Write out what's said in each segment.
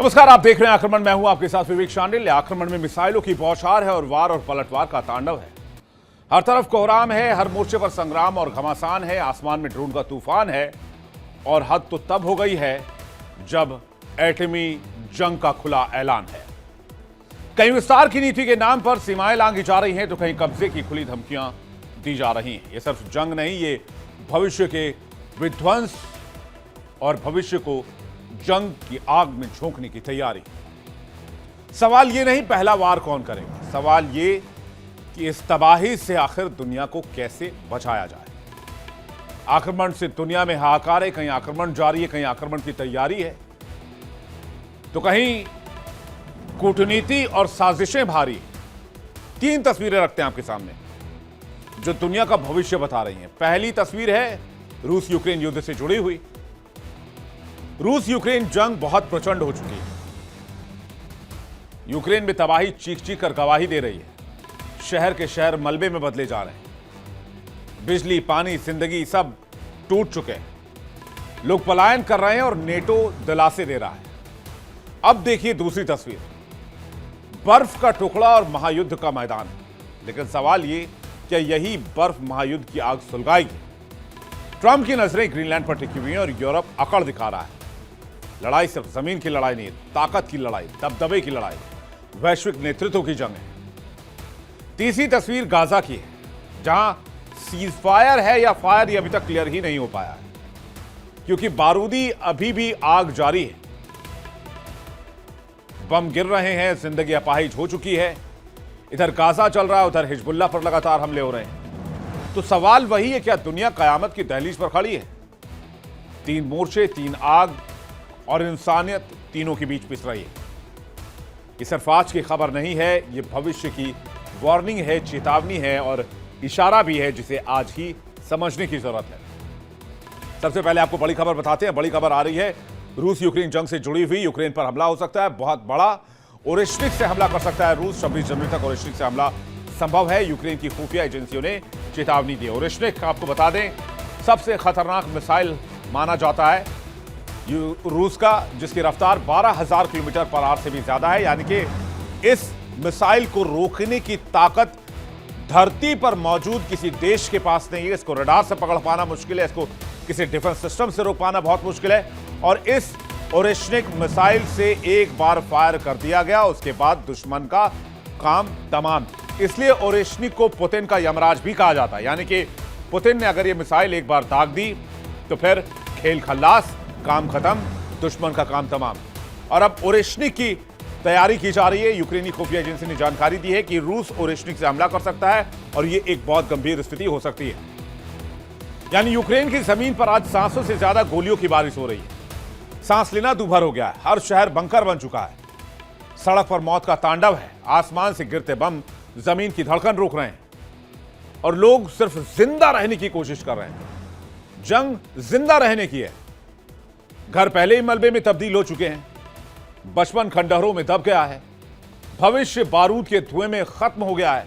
नमस्कार, आप देख रहे हैं आक्रमण। मैं हूं आपके साथ विवेक शांडिल। आक्रमण में मिसाइलों की बौछार है और वार और पलटवार का तांडव है। हर तरफ कोहराम है, हर मोर्चे पर संग्राम और घमासान है। आसमान में ड्रोन का तूफान है और हद तो तब हो गई है जब एटमी जंग का खुला ऐलान है। कहीं विस्तार की नीति के नाम पर सीमाएं लांघी जा रही हैं तो कहीं कब्जे की खुली धमकियां दी जा रही हैं। ये सिर्फ जंग नहीं, ये भविष्य के विध्वंस और भविष्य को जंग की आग में झोंकने की तैयारी। सवाल ये नहीं पहला वार कौन करेगा, सवाल ये कि इस तबाही से आखिर दुनिया को कैसे बचाया जाए। आक्रमण से दुनिया में हाहाकार है, कहीं आक्रमण जारी है, कहीं आक्रमण की तैयारी है, तो कहीं कूटनीति और साजिशें भारी। तीन तस्वीरें रखते हैं आपके सामने जो दुनिया का भविष्य बता रही हैं। पहली तस्वीर है रूस यूक्रेन युद्ध से जुड़ी हुई। रूस यूक्रेन जंग बहुत प्रचंड हो चुकी है। यूक्रेन में तबाही चीख चीख कर गवाही दे रही है। शहर के शहर मलबे में बदले जा रहे हैं। बिजली, पानी, जिंदगी सब टूट चुके हैं। लोग पलायन कर रहे हैं और नेटो दिलासे दे रहा है। अब देखिए दूसरी तस्वीर, बर्फ का टुकड़ा और महायुद्ध का मैदान। लेकिन सवाल ये, क्या यही बर्फ महायुद्ध की आग सुलगाएगी? ट्रंप की नजरें ग्रीनलैंड पर टिकी हुई हैं और यूरोप अकड़ दिखा रहा है। लड़ाई सिर्फ जमीन की लड़ाई नहीं है, ताकत की लड़ाई, दबदबे की लड़ाई, वैश्विक नेतृत्व की जंग है। तीसरी तस्वीर गाजा की है, जहां सीज फायर है या फायर, ये अभी तक क्लियर ही नहीं हो पाया है, क्योंकि बारूदी अभी भी आग जारी है। बम गिर रहे हैं, जिंदगी अपाहिज हो चुकी है। इधर गाजा चल रहा है, उधर हिजबुल्ला पर लगातार हमले हो रहे हैं। तो सवाल वही है, क्या दुनिया कयामत की दहलीज पर खड़ी है? तीन मोर्चे, तीन आग और इंसानियत तीनों के बीच पिस रही है। ये सिर्फ आज की खबर नहीं है, ये भविष्य की वार्निंग है, चेतावनी है और इशारा भी है, जिसे आज ही समझने की जरूरत है। सबसे पहले आपको बड़ी खबर बताते हैं। बड़ी खबर आ रही है रूस यूक्रेन जंग से जुड़ी हुई। यूक्रेन पर हमला हो सकता है, बहुत बड़ा। ओरेश्निक से हमला कर सकता है रूस। 26 जनवरी तक ओरेश्निक से हमला संभव है, यूक्रेन की खुफिया एजेंसियों ने चेतावनी दी। ओरेश्निक, आपको बता दें, सबसे खतरनाक मिसाइल माना जाता है रूस का, जिसकी रफ्तार 12,000 किलोमीटर पर आवर से भी ज्यादा है। यानी कि इस मिसाइल को रोकने की ताकत धरती पर मौजूद किसी देश के पास नहीं है। इसको रडार से पकड़ पाना मुश्किल है, इसको किसी डिफेंस सिस्टम से रोक पाना बहुत मुश्किल है। और इस ओरेश्निक मिसाइल से एक बार फायर कर दिया गया, उसके बाद दुश्मन का काम तमाम। इसलिए ओरेश्निक को पुतिन का यमराज भी कहा जाता है। यानी कि पुतिन ने अगर यह मिसाइल एक बार दाग दी तो फिर खेल खल्लास, काम खत्म, दुश्मन का काम तमाम। और अब ओरेश्निक की तैयारी की जा रही है। यूक्रेनी खुफिया एजेंसी ने जानकारी दी है कि रूस ओरेश्निक से हमला कर सकता है और यह एक बहुत गंभीर स्थिति हो सकती है। यानी यूक्रेन की जमीन पर आज सांसों से ज्यादा गोलियों की बारिश हो रही है। सांस लेना दूभर हो गया है, हर शहर बंकर बन चुका है। सड़क पर मौत का तांडव है। आसमान से गिरते बम जमीन की धड़कन रोक रहे हैं और लोग सिर्फ जिंदा रहने की कोशिश कर रहे हैं। जंग जिंदा रहने की है। घर पहले ही मलबे में तब्दील हो चुके हैं। बचपन खंडहरों में दब गया है। भविष्य बारूद के धुएं में खत्म हो गया है।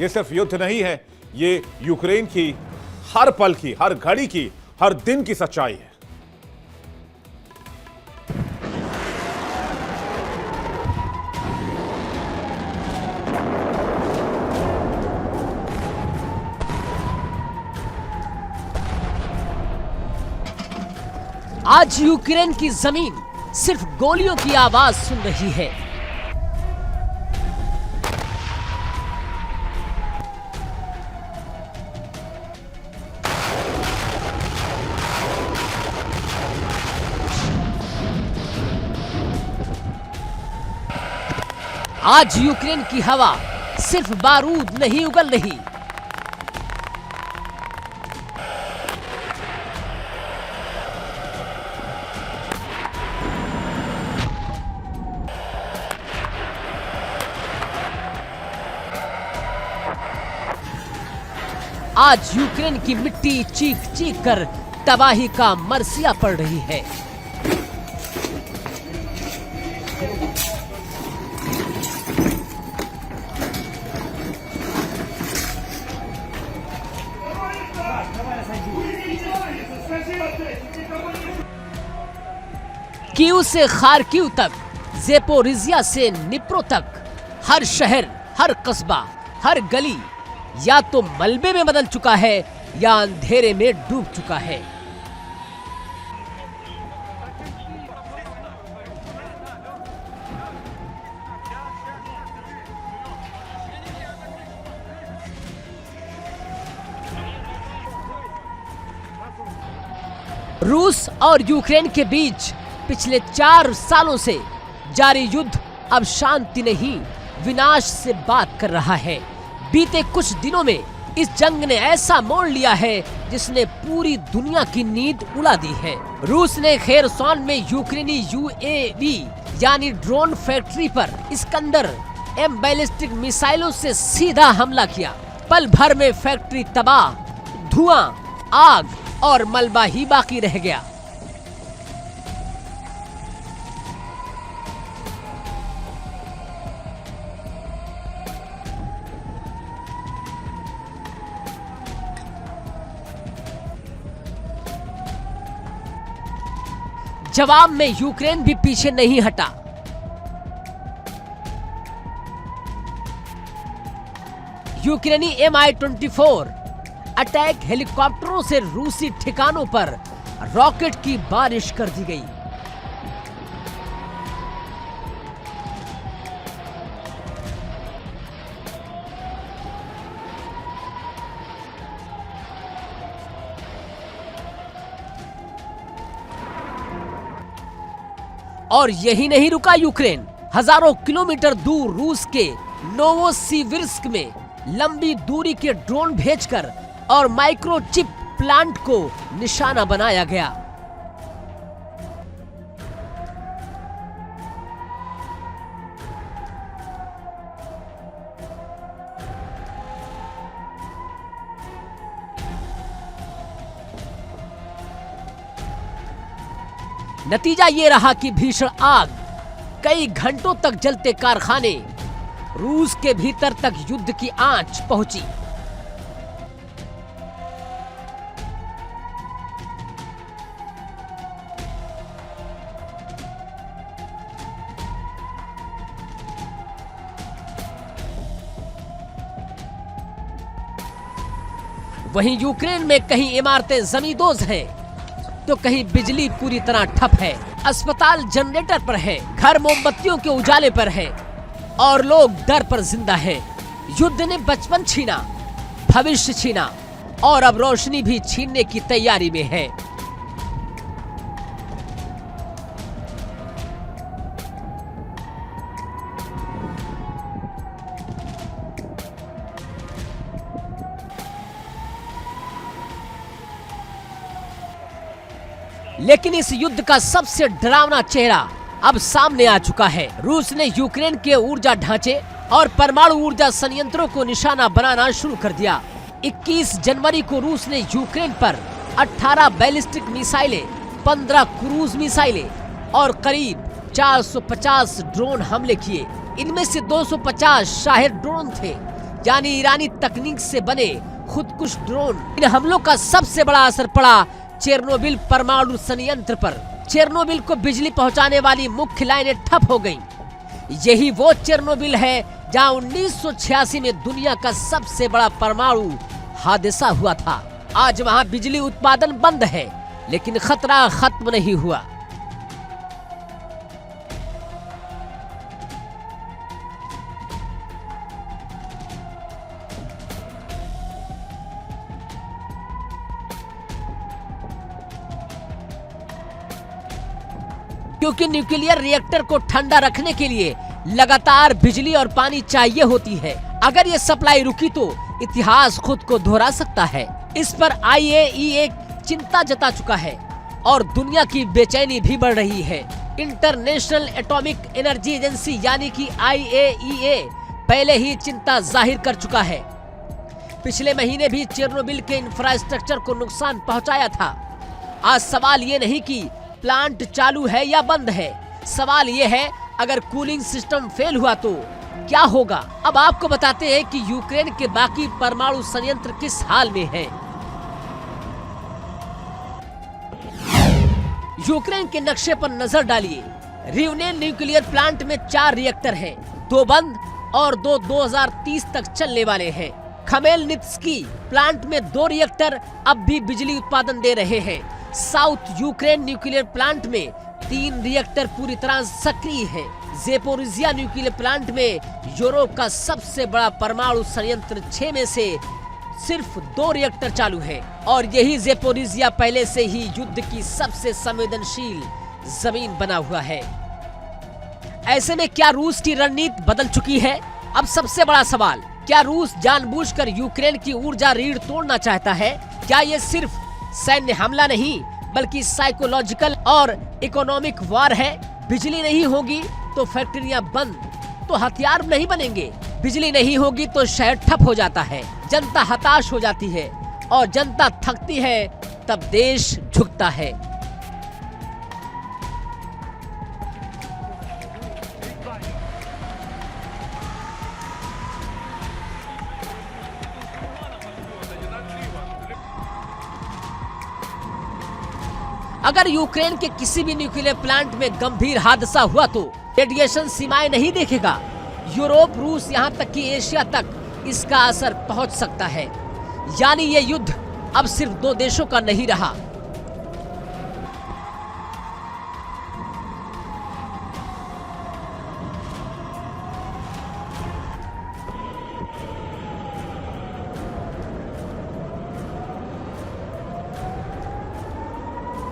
यह सिर्फ युद्ध नहीं है, ये यूक्रेन की हर पल की, हर घड़ी की, हर दिन की सच्चाई है। आज यूक्रेन की जमीन सिर्फ गोलियों की आवाज सुन रही है। आज यूक्रेन की हवा सिर्फ बारूद नहीं उगल रही, आज यूक्रेन की मिट्टी चीख चीख कर तबाही का मरसिया पड़ रही है। कीव से खारकीव तक, ज़ेपोरिज़िया से निप्रो तक, हर शहर, हर कस्बा, हर गली या तो मलबे में बदल चुका है या अंधेरे में डूब चुका है। रूस और यूक्रेन के बीच पिछले 4 सालों से जारी युद्ध अब शांति नहीं, विनाश से बात कर रहा है। बीते कुछ दिनों में इस जंग ने ऐसा मोड़ लिया है जिसने पूरी दुनिया की नींद उड़ा दी है। रूस ने खेरसोन में यूक्रेनी यूएवी यानी ड्रोन फैक्ट्री पर इस्कंदर M बैलिस्टिक मिसाइलों से सीधा हमला किया। पल भर में फैक्ट्री तबाह, धुआं, आग और मलबा ही बाकी रह गया। जवाब में यूक्रेन भी पीछे नहीं हटा। यूक्रेनी Mi-24 अटैक हेलीकॉप्टरों से रूसी ठिकानों पर रॉकेट की बारिश कर दी गई। और यही नहीं रुका यूक्रेन, हजारों किलोमीटर दूर रूस के नोवोसिविर्स्क में लंबी दूरी के ड्रोन भेजकर और माइक्रोचिप प्लांट को निशाना बनाया गया। नतीजा ये रहा कि भीषण आग, कई घंटों तक जलते कारखाने, रूस के भीतर तक युद्ध की आंच पहुंची। वहीं यूक्रेन में कहीं इमारतें जमींदोज हैं, तो कहीं बिजली पूरी तरह ठप है, अस्पताल जनरेटर पर है, घर मोमबत्तियों के उजाले पर है और लोग डर पर जिंदा हैं। युद्ध ने बचपन छीना, भविष्य छीना और अब रोशनी भी छीनने की तैयारी में है। लेकिन इस युद्ध का सबसे डरावना चेहरा अब सामने आ चुका है। रूस ने यूक्रेन के ऊर्जा ढांचे और परमाणु ऊर्जा संयंत्रों को निशाना बनाना शुरू कर दिया। 21 जनवरी को रूस ने यूक्रेन पर 18 बैलिस्टिक मिसाइलें, 15 क्रूज मिसाइलें और करीब 450 ड्रोन हमले किए। इनमें से 250 शाहिद ड्रोन थे, यानी ईरानी तकनीक से बने खुदकुश ड्रोन। इन हमलों का सबसे बड़ा असर पड़ा चेरनोबिल परमाणु संयंत्र पर। चेरनोबिल को बिजली पहुंचाने वाली मुख्य लाइनें ठप हो गईं। यही वो चेरनोबिल है जहां 1986 में दुनिया का सबसे बड़ा परमाणु हादसा हुआ था। आज वहां बिजली उत्पादन बंद है, लेकिन खतरा खत्म नहीं हुआ। क्योंकि न्यूक्लियर रिएक्टर को ठंडा रखने के लिए लगातार बिजली और पानी चाहिए होती है। अगर ये सप्लाई रुकी तो इतिहास खुद को दोहरा सकता है। इस पर IAEA चिंता जता चुका है और दुनिया की बेचैनी भी बढ़ रही है। इंटरनेशनल एटॉमिक एनर्जी एजेंसी यानी कि IAEA पहले ही चिंता जाहिर कर चुका है। पिछले महीने भी चेरनोबिल के इंफ्रास्ट्रक्चर को नुकसान पहुंचाया था। आज सवाल ये नहीं कि प्लांट चालू है या बंद है, सवाल ये है अगर कूलिंग सिस्टम फेल हुआ तो क्या होगा। अब आपको बताते हैं कि यूक्रेन के बाकी परमाणु संयंत्र किस हाल में हैं। यूक्रेन के नक्शे पर नजर डालिए। रिवने न्यूक्लियर प्लांट में 4 रिएक्टर हैं, 2 बंद और 2 2030 तक चलने वाले हैं। खमेलनित्स्की प्लांट में 2 रिएक्टर अब भी बिजली उत्पादन दे रहे हैं। साउथ यूक्रेन न्यूक्लियर प्लांट में 3 रिएक्टर पूरी तरह सक्रिय हैं। ज़ेपोरिज़िया न्यूक्लियर प्लांट में यूरोप का सबसे बड़ा परमाणु संयंत्र 6 में से सिर्फ 2 रिएक्टर चालू है और यही ज़ेपोरिज़िया पहले से ही युद्ध की सबसे संवेदनशील जमीन बना हुआ है। ऐसे में क्या रूस की रणनीति बदल चुकी है? अब सबसे बड़ा सवाल, क्या रूस जानबूझकर यूक्रेन की ऊर्जा रीढ़ तोड़ना चाहता है? क्या ये सिर्फ सैन्य हमला नहीं बल्कि साइकोलॉजिकल और इकोनॉमिक वार है? बिजली नहीं होगी तो फैक्ट्रियां बंद, तो हथियार नहीं बनेंगे। बिजली नहीं होगी तो शहर ठप हो जाता है, जनता हताश हो जाती है और जनता थकती है, तब देश झुकता है। अगर यूक्रेन के किसी भी न्यूक्लियर प्लांट में गंभीर हादसा हुआ तो रेडिएशन सीमाएं नहीं देखेगा। यूरोप, रूस, यहाँ तक कि एशिया तक इसका असर पहुंच सकता है। यानी ये युद्ध अब सिर्फ 2 देशों का नहीं रहा।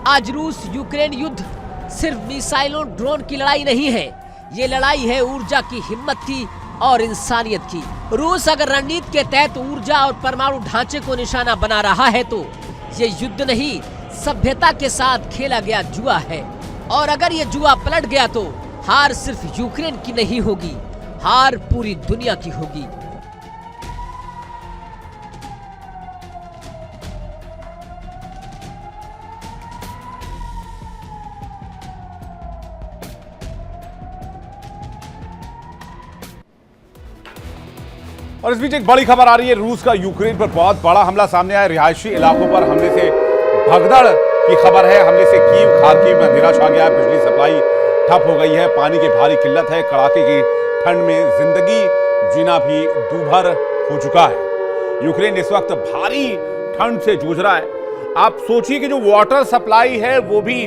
आज रूस यूक्रेन युद्ध सिर्फ मिसाइलों, ड्रोन की लड़ाई नहीं है, ये लड़ाई है ऊर्जा की, हिम्मत की और इंसानियत की। रूस अगर रणनीति के तहत ऊर्जा और परमाणु ढांचे को निशाना बना रहा है तो ये युद्ध नहीं, सभ्यता के साथ खेला गया जुआ है। और अगर ये जुआ पलट गया तो हार सिर्फ यूक्रेन की नहीं होगी, हार पूरी दुनिया की होगी। और इस बीच एक बड़ी खबर आ रही है, रूस का यूक्रेन पर बहुत बड़ा हमला सामने आया। रिहायशी इलाकों पर हमले से भगदड़ की खबर है। हमले से कीव, खार्किव में अंधेरा छा गया है, बिजली सप्लाई ठप हो गई है, पानी की भारी किल्लत है, कड़ाके की ठंड में जिंदगी जीना भी दूभर हो चुका है। यूक्रेन इस वक्त भारी ठंड से जूझ रहा है। आप सोचिए कि जो वाटर सप्लाई है वो भी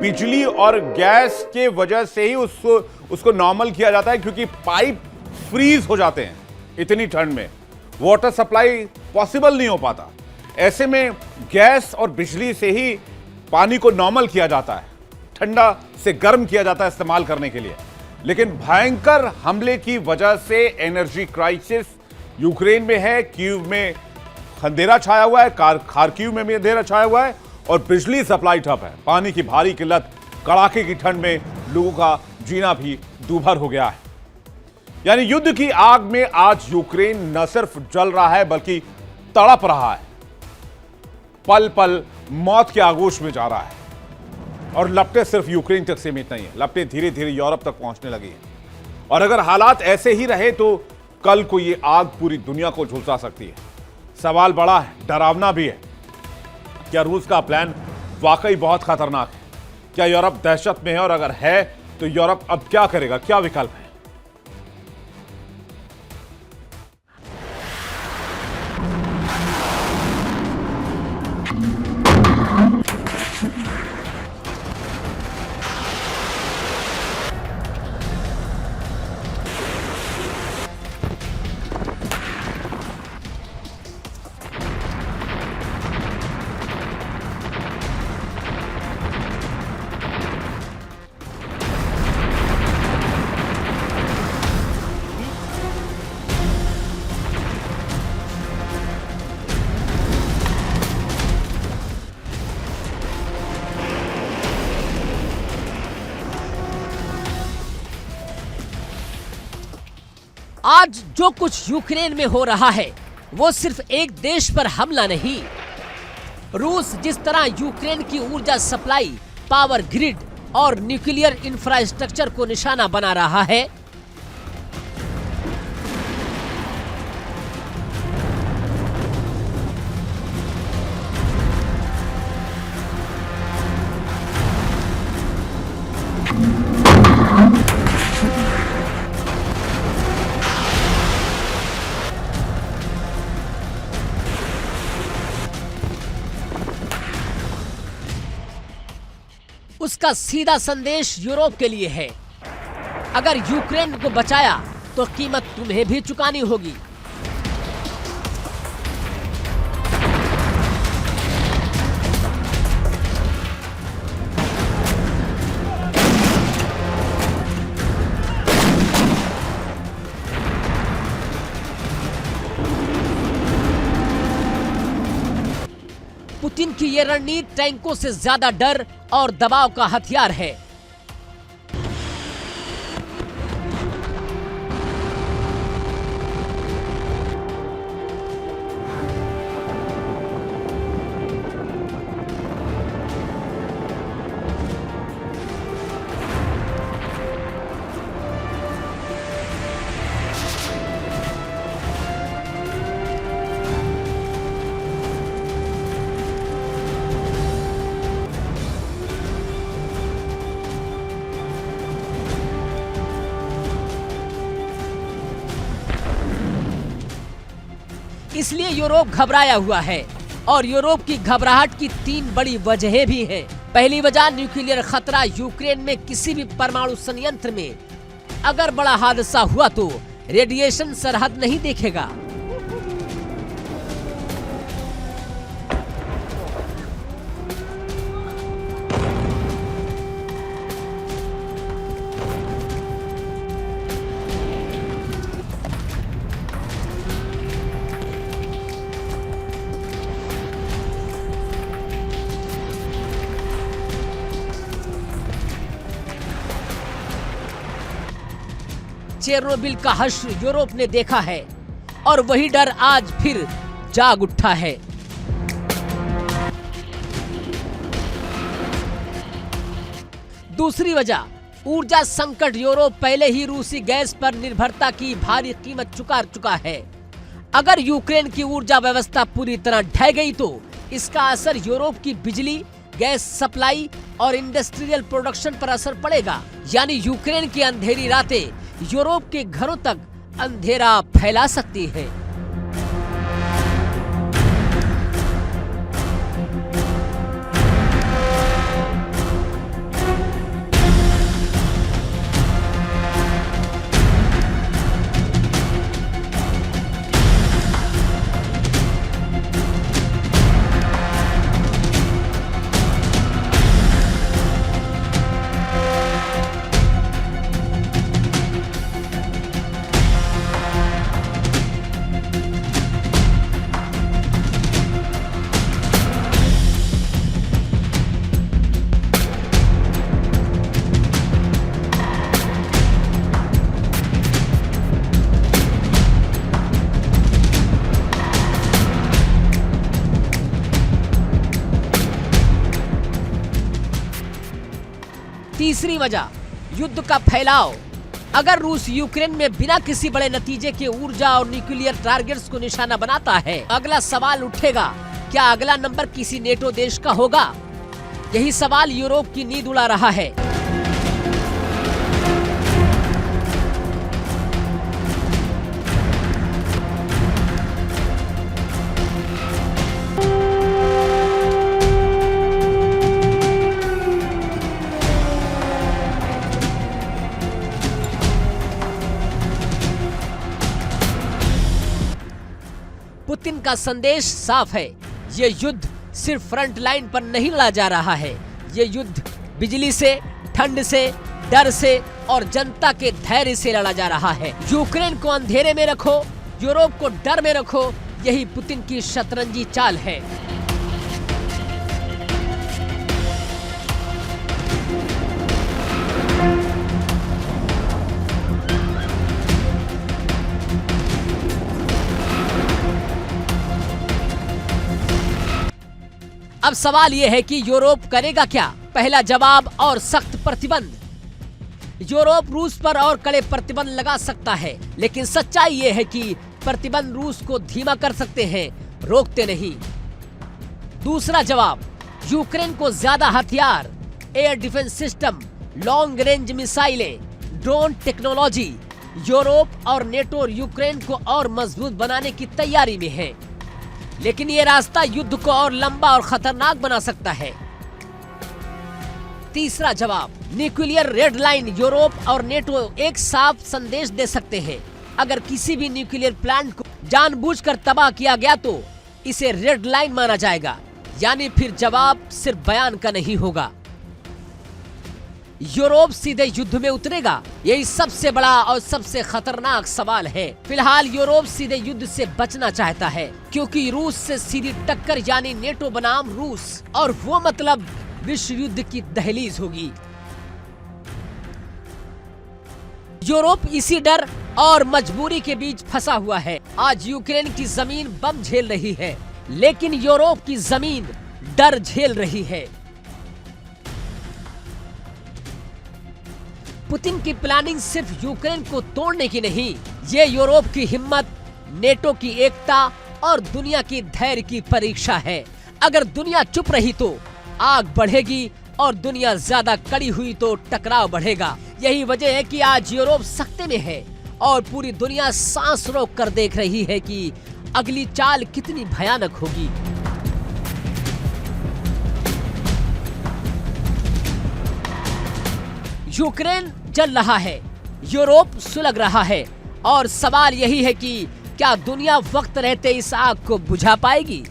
बिजली और गैस के वजह से ही उसको नॉर्मल किया जाता है, क्योंकि पाइप फ्रीज हो जाते हैं। इतनी ठंड में वाटर सप्लाई पॉसिबल नहीं हो पाता। ऐसे में गैस और बिजली से ही पानी को नॉर्मल किया जाता है, ठंडा से गर्म किया जाता है इस्तेमाल करने के लिए। लेकिन भयंकर हमले की वजह से एनर्जी क्राइसिस यूक्रेन में है। कीव में अंधेरा छाया हुआ है, खार्किव में भी अंधेरा छाया हुआ है और बिजली सप्लाई ठप है। पानी की भारी किल्लत, कड़ाके की ठंड में लोगों का जीना भी दूभर हो गया है। यानी युद्ध की आग में आज यूक्रेन न सिर्फ जल रहा है बल्कि तड़प रहा है, पल पल मौत के आगोश में जा रहा है। और लपटें सिर्फ यूक्रेन तक सीमित नहीं है, लपटें धीरे धीरे यूरोप तक पहुंचने लगी है। और अगर हालात ऐसे ही रहे तो कल को ये आग पूरी दुनिया को झुलसा सकती है। सवाल बड़ा है, डरावना भी है। क्या रूस का प्लान वाकई बहुत खतरनाक है? क्या यूरोप दहशत में है? और अगर है तो यूरोप अब क्या करेगा? क्या विकल्प है? आज जो कुछ यूक्रेन में हो रहा है वो सिर्फ एक देश पर हमला नहीं। रूस जिस तरह यूक्रेन की ऊर्जा सप्लाई, पावर ग्रिड और न्यूक्लियर इंफ्रास्ट्रक्चर को निशाना बना रहा है, इसका सीधा संदेश यूरोप के लिए है, अगर यूक्रेन को बचाया तो कीमत तुम्हें भी चुकानी होगी। पुतिन की ये रणनीति टैंकों से ज्यादा डर और दबाव का हथियार है। इसलिए यूरोप घबराया हुआ है और यूरोप की घबराहट की 3 बड़ी वजहें भी हैं। पहली वजह न्यूक्लियर खतरा। यूक्रेन में किसी भी परमाणु संयंत्र में अगर बड़ा हादसा हुआ तो रेडिएशन सरहद नहीं देखेगा। चेरनोबिल का हश्र यूरोप ने देखा है और वही डर आज फिर जाग उठा है। दूसरी वजह, ऊर्जा संकट। यूरोप पहले ही रूसी गैस पर निर्भरता की भारी कीमत चुका है। अगर यूक्रेन की ऊर्जा व्यवस्था पूरी तरह ढह गई तो इसका असर यूरोप की बिजली, गैस सप्लाई और इंडस्ट्रियल प्रोडक्शन पर असर पड़ेगा। यानी यूक्रेन की अंधेरी रातें यूरोप के घरों तक अंधेरा फैला सकती है। तीसरी वजह, युद्ध का फैलाव। अगर रूस यूक्रेन में बिना किसी बड़े नतीजे के ऊर्जा और न्यूक्लियर टारगेट्स को निशाना बनाता है, अगला सवाल उठेगा, क्या अगला नंबर किसी नेटो देश का होगा? यही सवाल यूरोप की नींद उड़ा रहा है। पुतिन का संदेश साफ है, ये युद्ध सिर्फ फ्रंट लाइन पर नहीं लड़ा जा रहा है। ये युद्ध बिजली से, ठंड से, डर से और जनता के धैर्य से लड़ा जा रहा है। यूक्रेन को अंधेरे में रखो, यूरोप को डर में रखो, यही पुतिन की शतरंजी चाल है। अब सवाल यह है कि यूरोप करेगा क्या? पहला जवाब, और सख्त प्रतिबंध। यूरोप रूस पर और कड़े प्रतिबंध लगा सकता है, लेकिन सच्चाई यह है कि प्रतिबंध रूस को धीमा कर सकते हैं, रोकते नहीं। दूसरा जवाब, यूक्रेन को ज्यादा हथियार, air defence system, long range मिसाइलें, ड्रोन टेक्नोलॉजी। यूरोप और नेटो यूक्रेन को और मजबूत बनाने की तैयारी में है, लेकिन ये रास्ता युद्ध को और लंबा और खतरनाक बना सकता है। तीसरा जवाब, न्यूक्लियर रेड लाइन। यूरोप और नेटो एक साफ संदेश दे सकते हैं, अगर किसी भी न्यूक्लियर प्लांट को जानबूझकर तबाह किया गया तो इसे रेड लाइन माना जाएगा, यानी फिर जवाब सिर्फ बयान का नहीं होगा। यूरोप सीधे युद्ध में उतरेगा? यही सबसे बड़ा और सबसे खतरनाक सवाल है। फिलहाल यूरोप सीधे युद्ध से बचना चाहता है, क्योंकि रूस से सीधी टक्कर यानी नेटो बनाम रूस, और वो मतलब विश्व युद्ध की दहलीज होगी। यूरोप इसी डर और मजबूरी के बीच फंसा हुआ है। आज यूक्रेन की जमीन बम झेल रही है, लेकिन यूरोप की जमीन डर झेल रही है। पुतिन की प्लानिंग सिर्फ यूक्रेन को तोड़ने की नहीं, ये यूरोप की हिम्मत, नेटो की एकता और दुनिया की धैर्य की परीक्षा है। अगर दुनिया चुप रही तो आग बढ़ेगी, और दुनिया ज्यादा कड़ी हुई तो टकराव बढ़ेगा। यही वजह है कि आज यूरोप सख्ते में है और पूरी दुनिया सांस रोक कर देख रही है कि अगली चाल कितनी भयानक होगी। यूक्रेन जल रहा है, यूरोप सुलग रहा है, और सवाल यही है कि क्या दुनिया वक्त रहते इस आग को बुझा पाएगी?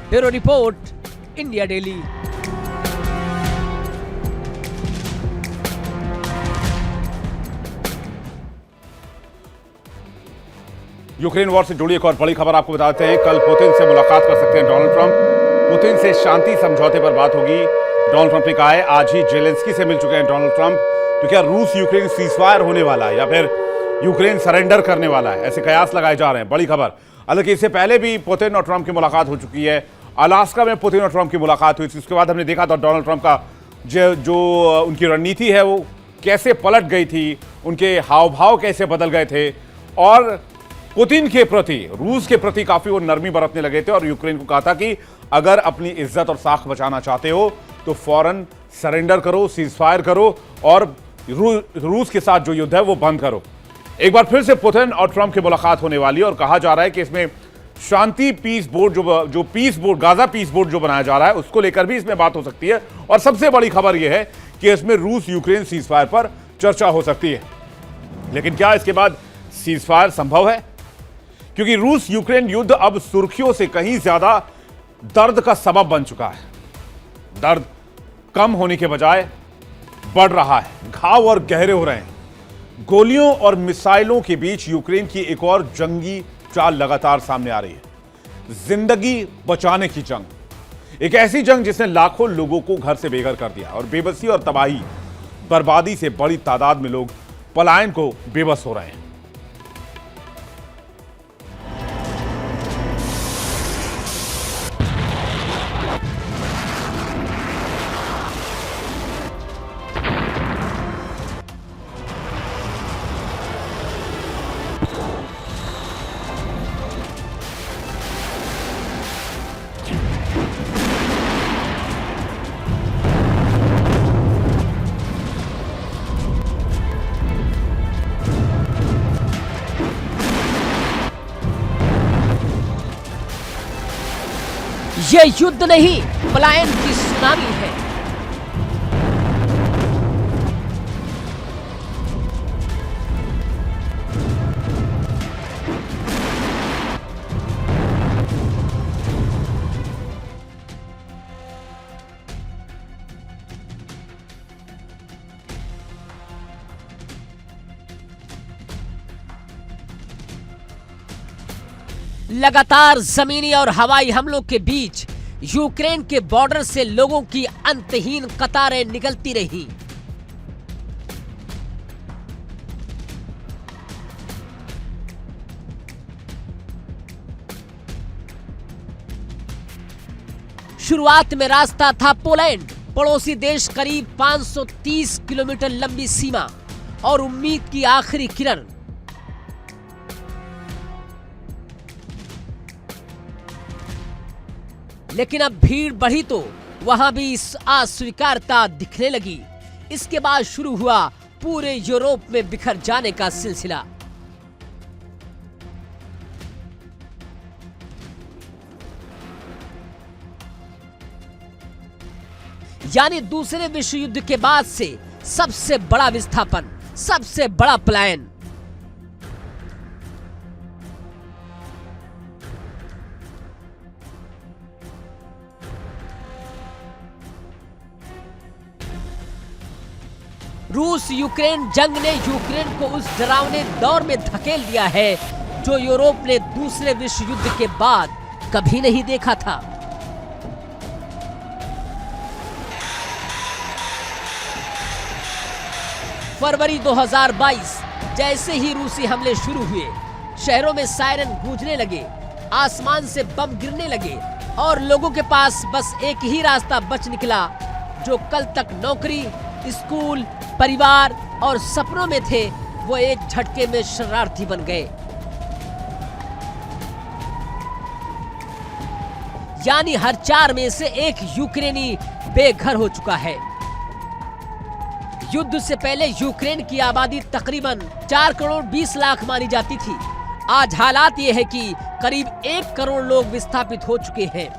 Bureau report, India daily. Ukraine war से जुड़ी एक और बड़ी खबर आपको बताते हैं। कल पुतिन से मुलाकात कर सकते हैं डोनाल्ड ट्रंप। पुतिन से शांति समझौते पर बात होगी, डोनाल्ड ट्रंप ने कहा है। आज ही जेलेंस्की से मिल चुके हैं डोनाल्ड ट्रंप। तो क्या रूस यूक्रेन सीजफायर होने वाला है या फिर यूक्रेन सरेंडर करने वाला है, ऐसे कयास लगाए जा रहे हैं। बड़ी खबर। हालांकि इससे पहले भी पुतिन और ट्रंप की मुलाकात हो चुकी है। अलास्का में पुतिन और ट्रंप की मुलाकात हुई थी। उसके बाद हमने देखा था डोनाल्ड ट्रंप का जो उनकी रणनीति है वो कैसे पलट गई थी, उनके हाव भाव कैसे बदल गए थे, और पुतिन के प्रति, रूस के प्रति काफी वो नरमी बरतने लगे थे और यूक्रेन को कहा था कि अगर अपनी इज्जत और साख बचाना चाहते हो तो फौरन सरेंडर करो, सीजफायर करो और रूस के साथ जो युद्ध है वो बंद करो। एक बार फिर से पुतिन और ट्रंप की मुलाकात होने वाली है और कहा जा रहा है कि इसमें शांति पीस बोर्ड जो peace board, Gaza peace board जो बनाया जा रहा है उसको लेकर भी इसमें बात हो सकती है। और सबसे बड़ी खबर यह है कि इसमें रूस यूक्रेन सीजफायर पर चर्चा हो सकती है। लेकिन क्या इसके बाद सीजफायर संभव है? क्योंकि रूस यूक्रेन युद्ध अब सुर्खियों से कहीं ज्यादा दर्द का सबब बन चुका है। दर्द कम होने के बजाय बढ़ रहा है, घाव और गहरे हो रहे हैं। गोलियों और मिसाइलों के बीच यूक्रेन की एक और जंगी चाल लगातार सामने आ रही है। जिंदगी बचाने की जंग, एक ऐसी जंग जिसने लाखों लोगों को घर से बेघर कर दिया और बेबसी और तबाही, बर्बादी से बड़ी तादाद में लोग पलायन को बेबस हो रहे हैं। ये युद्ध नहीं, पलायन की सुनामी है। लगातार जमीनी और हवाई हमलों के बीच यूक्रेन के बॉर्डर से लोगों की अंतहीन कतारें निकलती रही। शुरुआत में रास्ता था पोलैंड, पड़ोसी देश, करीब 530 किलोमीटर लंबी सीमा और उम्मीद की आखिरी किरण। लेकिन अब भीड़ बढ़ी तो वहां भी अस्वीकारता दिखने लगी। इसके बाद शुरू हुआ पूरे यूरोप में बिखर जाने का सिलसिला। यानी दूसरे विश्व युद्ध के बाद से सबसे बड़ा विस्थापन, सबसे बड़ा पलायन। रूस यूक्रेन जंग ने यूक्रेन को उस डरावने दौर में धकेल दिया है जो यूरोप ने दूसरे विश्व युद्ध के बाद कभी नहीं देखा था। फरवरी 2022 जैसे ही रूसी हमले शुरू हुए, शहरों में सायरन गूंजने लगे, आसमान से बम गिरने लगे और लोगों के पास बस एक ही रास्ता बच निकला जो कल तक नौकरी, स्कूल, परिवार और सपनों में थे, वो एक झटके में शरारती बन गए। यानी हर 4 में से एक यूक्रेनी बेघर हो चुका है। युद्ध से पहले यूक्रेन की आबादी तकरीबन 4 करोड़ 20 लाख मानी जाती थी। आज हालात ये है कि करीब 1 करोड़ लोग विस्थापित हो चुके हैं।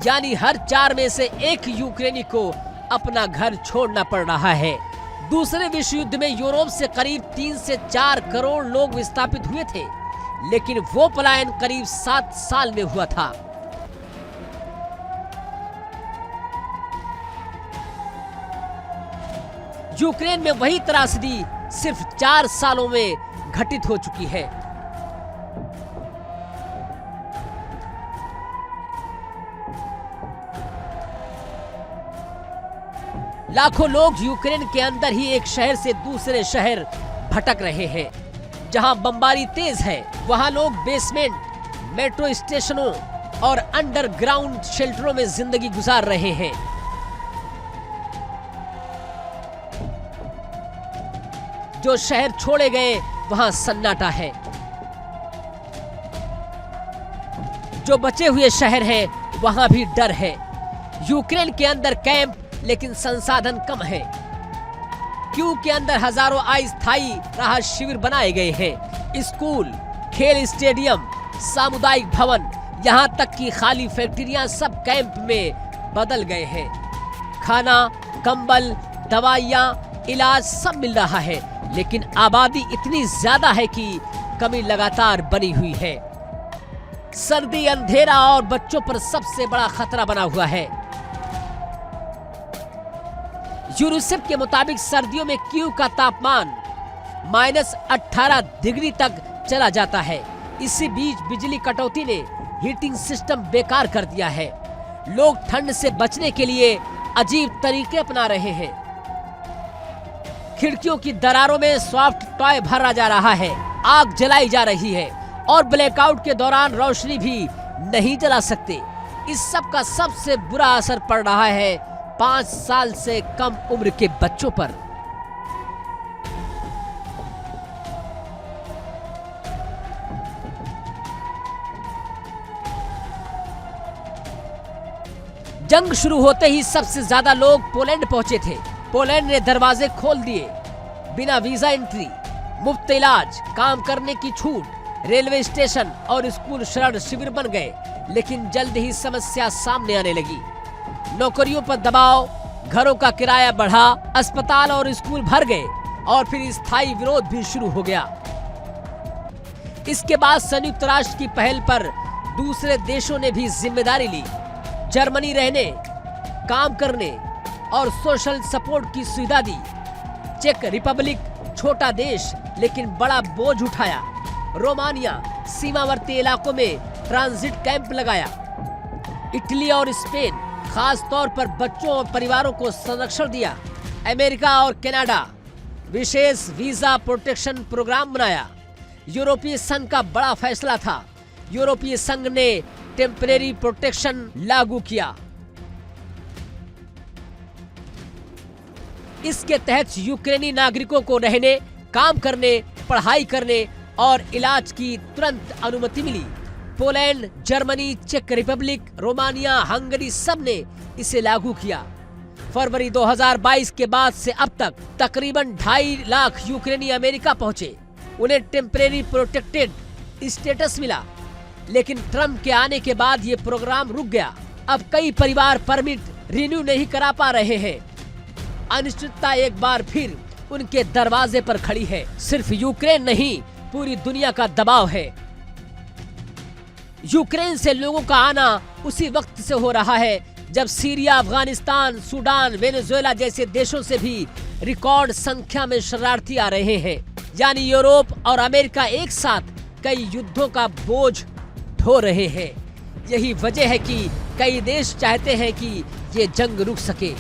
यानी हर 4 में से एक यूक्रेनी को अपना घर छोड़ना पड़ रहा है। दूसरे विश्व युद्ध में यूरोप से करीब 3 से 4 करोड़ लोग विस्थापित हुए थे, लेकिन वो पलायन करीब 7 साल में हुआ था। यूक्रेन में वही त्रासदी सिर्फ 4 सालों में घटित हो चुकी है। लाखों लोग यूक्रेन के अंदर ही एक शहर से दूसरे शहर भटक रहे हैं। जहां बमबारी तेज है, वहां लोग बेसमेंट, मेट्रो स्टेशनों और अंडरग्राउंड शेल्टरों में जिंदगी गुजार रहे हैं। जो शहर छोड़े गए वहां सन्नाटा है। जो बचे हुए शहर हैं वहां भी डर है। यूक्रेन के अंदर कैंप, लेकिन संसाधन कम है। क्यू के अंदर हजारों अस्थायी राहत शिविर बनाए गए हैं। स्कूल, खेल स्टेडियम, सामुदायिक भवन, यहाँ तक कि खाली फैक्ट्रियां सब कैंप में बदल गए हैं। खाना, कंबल, दवाइयाँ, इलाज सब मिल रहा है, लेकिन आबादी इतनी ज्यादा है कि कमी लगातार बनी हुई है। सर्दी, अंधेरा और बच्चों पर सबसे बड़ा खतरा बना हुआ है। यूनिसेफ के मुताबिक सर्दियों में क्यू का तापमान -18 डिग्री तक चला जाता है। इसी बीच बिजली कटौती ने हीटिंग सिस्टम बेकार कर दिया है। लोग ठंड से बचने के लिए अजीब तरीके अपना रहे हैं। खिड़कियों की दरारों में सॉफ्ट टॉय भरा जा रहा है, आग जलाई जा रही है और ब्लैकआउट के दौरान रोशनी भी नहीं जला सकते। इस सब का सबसे बुरा असर पड़ रहा है 5 साल से कम उम्र के बच्चों पर। जंग शुरू होते ही सबसे ज्यादा लोग पोलैंड पहुंचे थे। पोलैंड ने दरवाजे खोल दिए। बिना वीजा एंट्री, मुफ्त इलाज, काम करने की छूट, रेलवे स्टेशन और स्कूल शरण शिविर बन गए। लेकिन जल्द ही समस्या सामने आने लगी। नौकरियों पर दबाव, घरों का किराया बढ़ा, अस्पताल और स्कूल भर गए और फिर स्थायी विरोध भी शुरू हो गया। इसके बाद संयुक्त राष्ट्र की पहल पर दूसरे देशों ने भी जिम्मेदारी ली। जर्मनी रहने, काम करने और सोशल सपोर्ट की सुविधा दी। चेक रिपब्लिक छोटा देश लेकिन बड़ा बोझ उठाया। रोमानिया सीमावर्ती इलाकों में ट्रांजिट कैंप लगाया। इटली और स्पेन खास तौर पर बच्चों और परिवारों को संरक्षण दिया। अमेरिका और कनाडा विशेष वीजा प्रोटेक्शन प्रोग्राम बनाया। यूरोपीय संघ का बड़ा फैसला था। यूरोपीय संघ ने टेम्परेरी प्रोटेक्शन लागू किया। इसके तहत यूक्रेनी नागरिकों को रहने, काम करने, पढ़ाई करने और इलाज की तुरंत अनुमति मिली। पोलैंड, जर्मनी, चेक रिपब्लिक, रोमानिया, हंगरी सब ने इसे लागू किया। फरवरी 2022 के बाद से अब तक तकरीबन 2.5 लाख यूक्रेनी अमेरिका पहुंचे। उन्हें टेम्परेरी प्रोटेक्टेड स्टेटस मिला। लेकिन ट्रंप के आने के बाद ये प्रोग्राम रुक गया। अब कई परिवार परमिट रिन्यू नहीं करा पा रहे हैं। अनिश्चितता एक बार फिर उनके दरवाजे पर खड़ी है। सिर्फ यूक्रेन नहीं, पूरी दुनिया का दबाव है। यूक्रेन से लोगों का आना उसी वक्त से हो रहा है जब सीरिया, अफगानिस्तान, सूडान, वेनेजुएला जैसे देशों से भी रिकॉर्ड संख्या में शरणार्थी आ रहे हैं। यानी यूरोप और अमेरिका एक साथ कई युद्धों का बोझ ढो रहे हैं। यही वजह है कि कई देश चाहते हैं कि ये जंग रुक सके।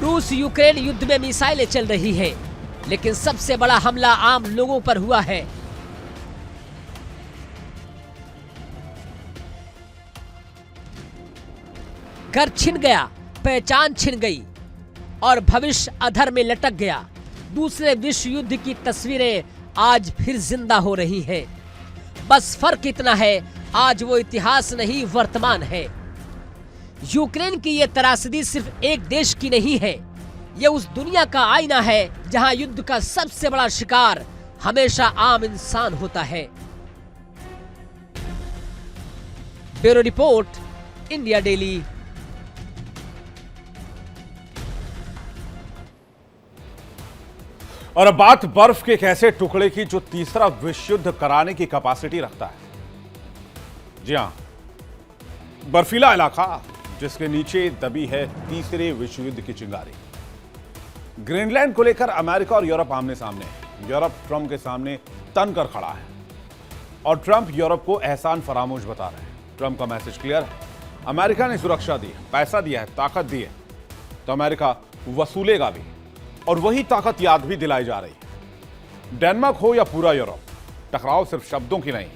रूस यूक्रेन युद्ध में मिसाइलें चल रही है, लेकिन सबसे बड़ा हमला आम लोगों पर हुआ है। घर छिन गया, पहचान छिन गई और भविष्य अधर में लटक गया। दूसरे विश्व युद्ध की तस्वीरें आज फिर जिंदा हो रही हैं। बस फर्क इतना है, आज वो इतिहास नहीं, वर्तमान है। यूक्रेन की ये त्रासदी सिर्फ एक देश की नहीं है, ये उस दुनिया का आईना है जहां युद्ध का सबसे बड़ा शिकार हमेशा आम इंसान होता है। Bureau report, India daily. और अब बात बर्फ के एक ऐसे टुकड़े की जो तीसरा विश्व युद्ध कराने की कैपेसिटी रखता है। जी हां, बर्फीला इलाका जिसके नीचे दबी है तीसरे विश्व युद्ध की चिंगारी। ग्रीनलैंड को लेकर अमेरिका और यूरोप आमने सामने है। यूरोप ट्रंप के सामने तन कर खड़ा है और ट्रंप यूरोप को एहसान फरामोश बता रहे हैं। ट्रंप का मैसेज क्लियर है, अमेरिका ने सुरक्षा दी है, पैसा दिया है, ताकत दी है, तो अमेरिका वसूलेगा भी, और वही ताकत याद भी दिलाई जा रही है। डेनमार्क हो या पूरा यूरोप, टकराव सिर्फ शब्दों की नहीं,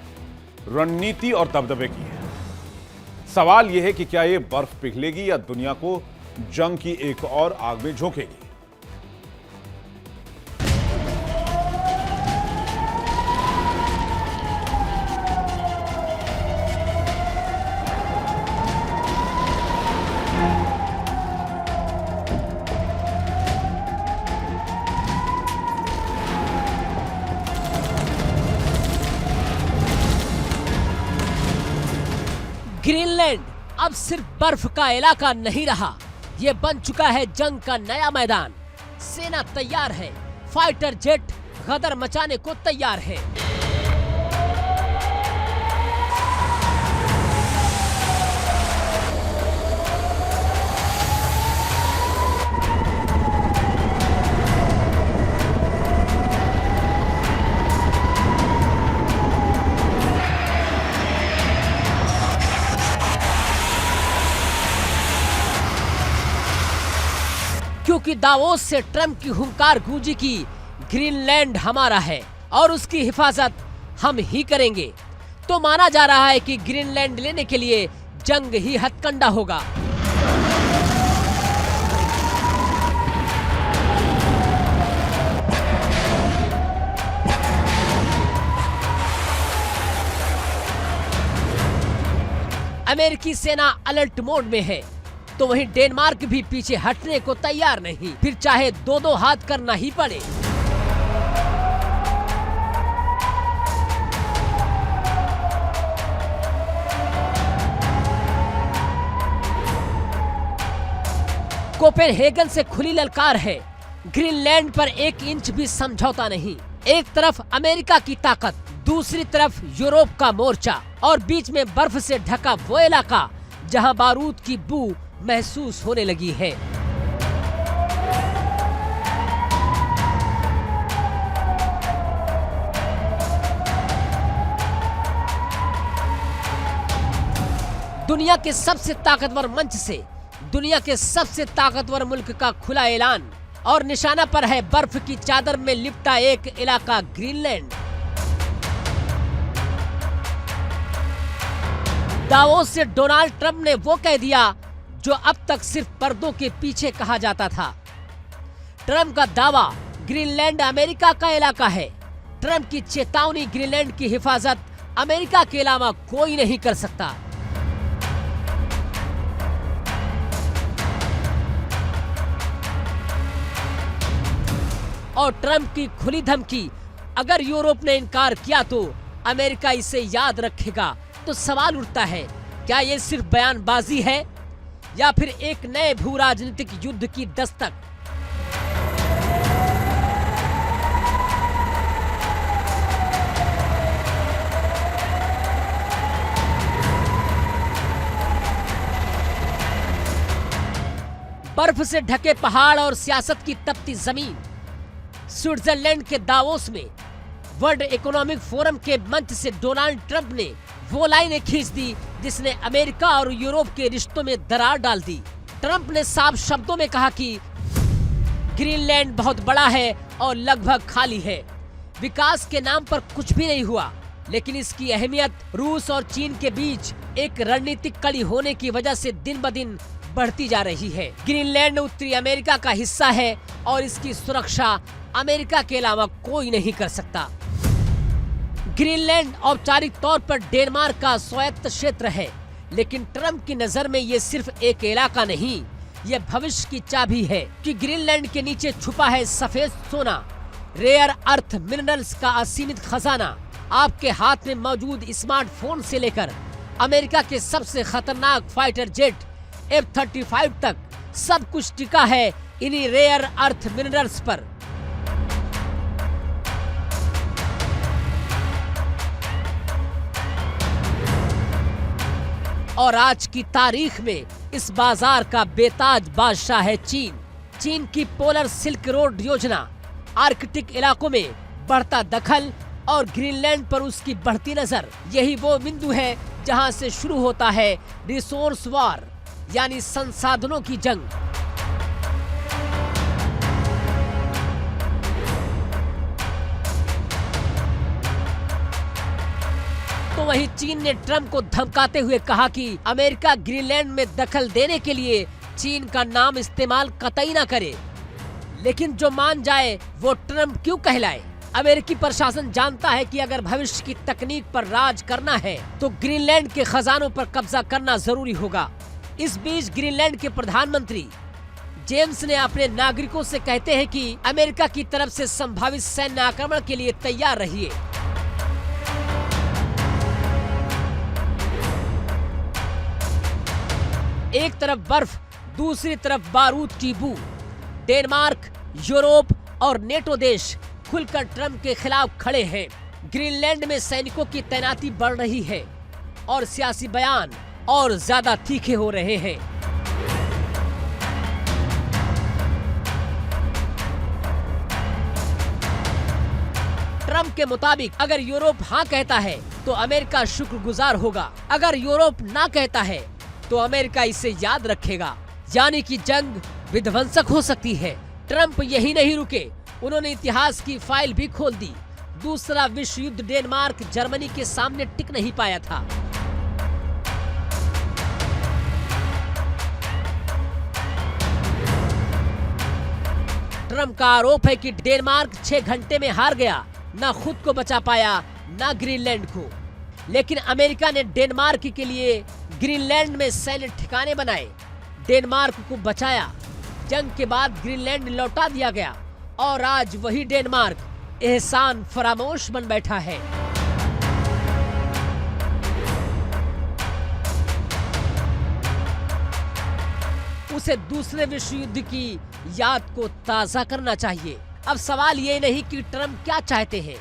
रणनीति और दबदबे की है। सवाल यह है कि क्या यह बर्फ पिघलेगी या दुनिया को जंग की एक और आग में झोंकेगी। ग्रीनलैंड अब सिर्फ बर्फ का इलाका नहीं रहा, ये बन चुका है जंग का नया मैदान। सेना तैयार है, फाइटर जेट गदर मचाने को तैयार है। क्योंकि दावोस से ट्रंप की हुंकार गूंजी कि ग्रीनलैंड हमारा है और उसकी हिफाजत हम ही करेंगे, तो माना जा रहा है कि ग्रीनलैंड लेने के लिए जंग ही हथकंडा होगा। अमेरिकी सेना अलर्ट मोड में है, तो वहीं डेनमार्क भी पीछे हटने को तैयार नहीं, फिर चाहे दो दो हाथ करना ही पड़े। कोपेनहेगन से खुली ललकार है, ग्रीनलैंड पर 1 इंच भी समझौता नहीं। एक तरफ अमेरिका की ताकत, दूसरी तरफ यूरोप का मोर्चा और बीच में बर्फ से ढका वो इलाका जहां बारूद की बू महसूस होने लगी है। दुनिया के सबसे ताकतवर मंच से दुनिया के सबसे ताकतवर मुल्क का खुला ऐलान, और निशाना पर है बर्फ की चादर में लिपटा एक इलाका ग्रीनलैंड। दावोस से डोनाल्ड ट्रंप ने वो कह दिया जो अब तक सिर्फ पर्दों के पीछे कहा जाता था। ट्रंप का दावा, ग्रीनलैंड अमेरिका का इलाका है। ट्रंप की चेतावनी, ग्रीनलैंड की हिफाजत अमेरिका के अलावा कोई नहीं कर सकता। और ट्रंप की खुली धमकी, अगर यूरोप ने इनकार किया तो अमेरिका इसे याद रखेगा। तो सवाल उठता है, क्या ये सिर्फ बयानबाजी है या फिर एक नए भू राजनीतिक युद्ध की दस्तक? बर्फ से ढके पहाड़ और सियासत की तपती जमीन। स्विट्जरलैंड के दावोस में वर्ल्ड इकोनॉमिक फोरम के मंच से डोनाल्ड ट्रंप ने वो लाइनें खींच दी जिसने अमेरिका और यूरोप के रिश्तों में दरार डाल दी। ट्रंप ने साफ शब्दों में कहा कि ग्रीनलैंड बहुत बड़ा है और लगभग खाली है। विकास के नाम पर कुछ भी नहीं हुआ, लेकिन इसकी अहमियत रूस और चीन के बीच एक रणनीतिक कड़ी होने की वजह से दिन ब दिन बढ़ती जा रही है। ग्रीनलैंड उत्तरी अमेरिका का हिस्सा है और इसकी सुरक्षा अमेरिका के अलावा कोई नहीं कर सकता। ग्रीनलैंड औपचारिक तौर पर डेनमार्क का स्वायत्त क्षेत्र है, लेकिन ट्रंप की नजर में ये सिर्फ एक इलाका नहीं, ये भविष्य की चाबी है कि ग्रीनलैंड के नीचे छुपा है सफेद सोना, रेयर अर्थ मिनरल्स का असीमित खजाना। आपके हाथ में मौजूद स्मार्टफोन से लेकर अमेरिका के सबसे खतरनाक फाइटर जेट F-35 तक सब कुछ टिका है इन्हीं रेयर अर्थ मिनरल्स पर। और आज की तारीख में इस बाजार का बेताज बादशाह है चीन। चीन की पोलर सिल्क रोड योजना, आर्कटिक इलाकों में बढ़ता दखल और ग्रीनलैंड पर उसकी बढ़ती नजर, यही वो बिंदु है जहां से शुरू होता है रिसोर्स वॉर, यानी संसाधनों की जंग। तो वहीं चीन ने ट्रंप को धमकाते हुए कहा कि अमेरिका ग्रीनलैंड में दखल देने के लिए चीन का नाम इस्तेमाल कतई ना करे, लेकिन जो मान जाए वो ट्रंप क्यों कहलाए। अमेरिकी प्रशासन जानता है कि अगर भविष्य की तकनीक पर राज करना है तो ग्रीनलैंड के खजानों पर कब्जा करना जरूरी होगा। इस बीच ग्रीनलैंड के प्रधानमंत्री जेम्स ने अपने नागरिकों से कहते हैं कि अमेरिका की तरफ से संभावित सैन्य आक्रमण के लिए तैयार रहिए। एक तरफ बर्फ, दूसरी तरफ बारूद की बू। डेनमार्क, यूरोप और नेटो देश खुलकर ट्रंप के खिलाफ खड़े हैं। ग्रीनलैंड में सैनिकों की तैनाती बढ़ रही है और सियासी बयान और ज्यादा तीखे हो रहे हैं। ट्रंप के मुताबिक अगर यूरोप हाँ कहता है तो अमेरिका शुक्रगुजार होगा, अगर यूरोप ना कहता है तो अमेरिका इसे याद रखेगा, यानी कि जंग विध्वंसक हो सकती है। ट्रंप यही नहीं रुके, उन्होंने इतिहास की फाइल भी खोल दी। दूसरा विश्व युद्ध डेनमार्क जर्मनी के सामने टिक नहीं पाया था। ट्रंप का आरोप है कि डेनमार्क 6 घंटे में हार गया, ना खुद को बचा पाया ना ग्रीनलैंड को। लेकिन अमेरिका ने डेनमार्क के लिए ग्रीनलैंड में सैन्य ठिकाने बनाए, डेनमार्क को बचाया। जंग के बाद ग्रीनलैंड लौटा दिया गया और आज वही डेनमार्क एहसान फरामोश बन बैठा है। उसे दूसरे विश्व युद्ध की याद को ताजा करना चाहिए। अब सवाल ये नहीं कि ट्रंप क्या चाहते हैं,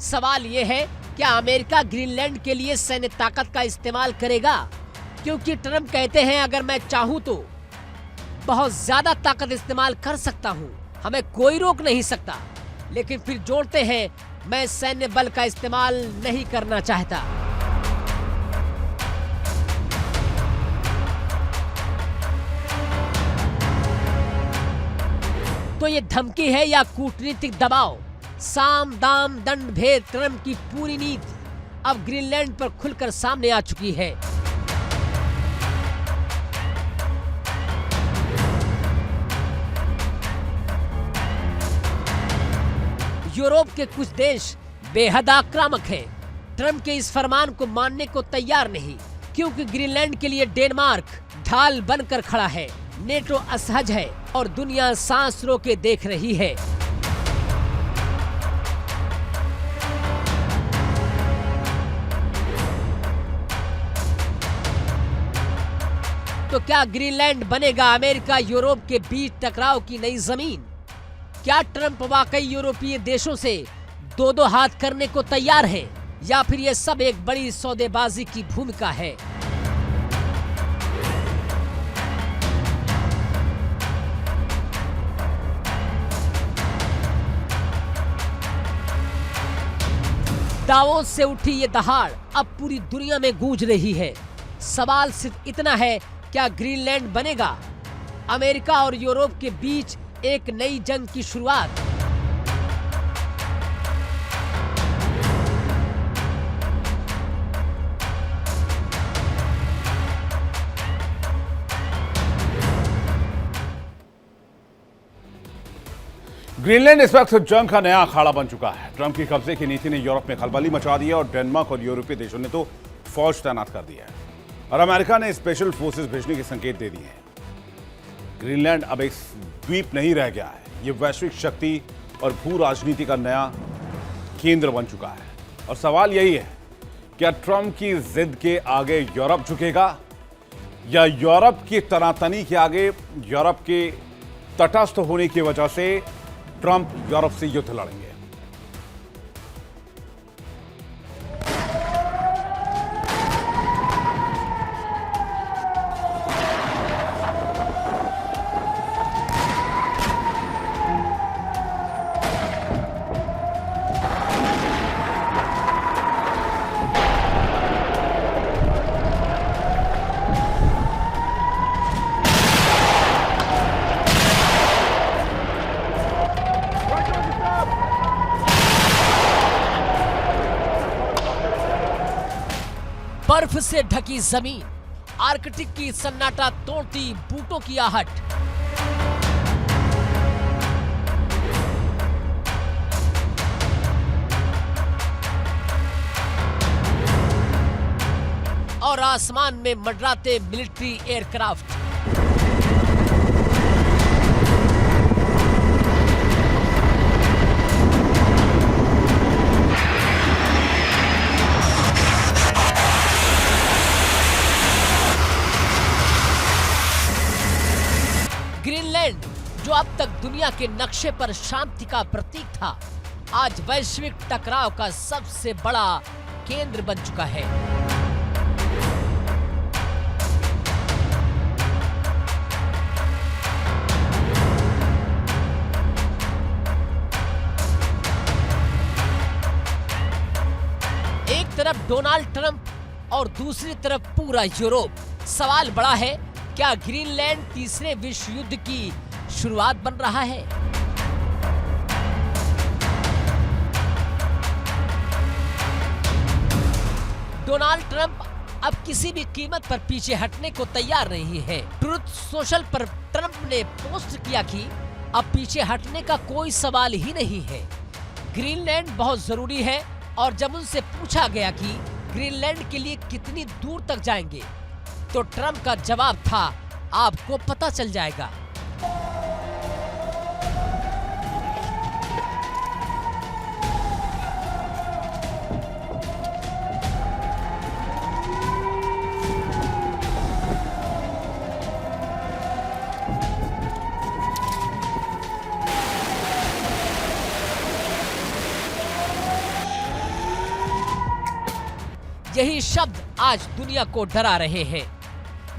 सवाल ये है क्या अमेरिका ग्रीनलैंड के लिए सैन्य ताकत का इस्तेमाल करेगा। क्योंकि ट्रंप कहते हैं अगर मैं चाहूं तो बहुत ज्यादा ताकत इस्तेमाल कर सकता हूं, हमें कोई रोक नहीं सकता। लेकिन फिर जोड़ते हैं मैं सैन्य बल का इस्तेमाल नहीं करना चाहता। तो ये धमकी है या कूटनीतिक दबाव? साम दाम दंड भेद ट्रंप की पूरी नीति अब ग्रीनलैंड पर खुलकर सामने आ चुकी है। यूरोप के कुछ देश बेहद आक्रामक हैं। ट्रंप के इस फरमान को मानने को तैयार नहीं, क्योंकि ग्रीनलैंड के लिए डेनमार्क ढाल बनकर खड़ा है, नेटो असहज है और दुनिया सांस रोके देख रही है। तो क्या ग्रीनलैंड बनेगा अमेरिका यूरोप के बीच टकराव की नई जमीन? क्या ट्रंप वाकई यूरोपीय देशों से दो दो हाथ करने को तैयार है, या फिर ये सब एक बड़ी सौदेबाजी की भूमिका है? दावोस से उठी ये दहाड़ अब पूरी दुनिया में गूंज रही है। सवाल सिर्फ इतना है, क्या ग्रीनलैंड बनेगा अमेरिका और यूरोप के बीच एक नई जंग की शुरुआत? ग्रीनलैंड इस वक्त जंग का नया अखाड़ा बन चुका है। ट्रंप की कब्जे की नीति ने यूरोप में खलबली मचा दी है और डेनमार्क और यूरोपीय देशों ने तो फौज तैनात कर दिया है और अमेरिका ने स्पेशल फोर्सेस भेजने के संकेत दे दिए हैं। ग्रीनलैंड अब एक द्वीप नहीं रह गया है, यह वैश्विक शक्ति और भू राजनीति का नया केंद्र बन चुका है। और सवाल यही है, क्या ट्रंप की जिद के आगे यूरोप झुकेगा या यूरोप की तनातनी के आगे यूरोप के तटस्थ होने की वजह से ट्रंप यूरोप से युद्ध लड़ेंगे? बर्फ से ढकी जमीन, आर्कटिक की सन्नाटा तोड़ती बूटों की आहट। और आसमान में मंडराते मिलिट्री एयरक्राफ्ट। ग्रीनलैंड, जो अब तक दुनिया के नक्शे पर शांति का प्रतीक था, आज वैश्विक टकराव का सबसे बड़ा केंद्र बन चुका है। एक तरफ डोनाल्ड ट्रंप और दूसरी तरफ पूरा यूरोप। सवाल बड़ा है, क्या ग्रीनलैंड तीसरे विश्व युद्ध की शुरुआत बन रहा है? डोनाल्ड ट्रंप अब किसी भी कीमत पर पीछे हटने को तैयार नहीं है। ट्रुथ सोशल पर ट्रंप ने पोस्ट किया कि अब पीछे हटने का कोई सवाल ही नहीं है, ग्रीनलैंड बहुत जरूरी है। और जब उनसे पूछा गया कि ग्रीनलैंड के लिए कितनी दूर तक जाएंगे, तो ट्रंप का जवाब था, आपको पता चल जाएगा। यही शब्द आज दुनिया को डरा रहे हैं।